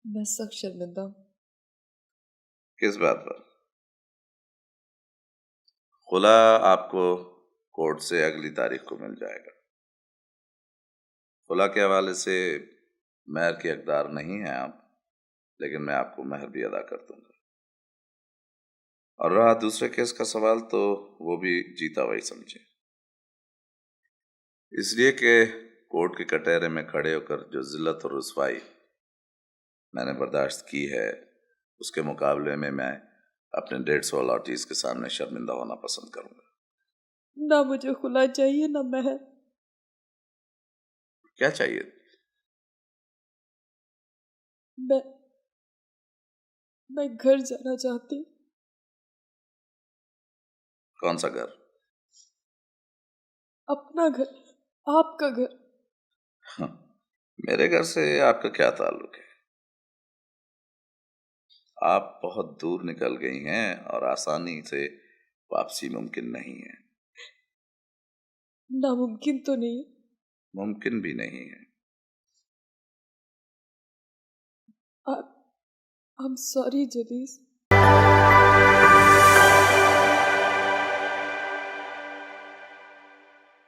میں سخت شرمندہ ہوں۔ کس بات پر؟ خلا آپ کو کورٹ سے اگلی تاریخ کو مل جائے گا۔ خلا کے حوالے سے مہر کی حقدار نہیں ہیں آپ، لیکن میں آپ کو مہر بھی ادا کر دوں گا۔ اور رہا دوسرے کیس کا سوال تو وہ بھی جیتا وہی سمجھے، اس لیے کہ کورٹ کے کٹہرے میں کھڑے ہو کر جو ذلت اور رسوائی میں نے برداشت کی ہے، اس کے مقابلے میں اپنے 150 لاٹھیز کے سامنے شرمندہ ہونا پسند کروں گا۔ نہ مجھے خلا چاہیے نہ مہر۔ کیا چاہیے؟ میں گھر جانا چاہتی ہوں۔ کون سا گھر؟ اپنا گھر، آپ کا گھر۔ میرے گھر سے آپ کا کیا تعلق ہے؟ آپ بہت دور نکل گئی ہیں اور آسانی سے واپسی ممکن نہیں ہے۔ ناممکن تو نہیں؟ ممکن بھی نہیں ہے۔ I'm sorry جلیس۔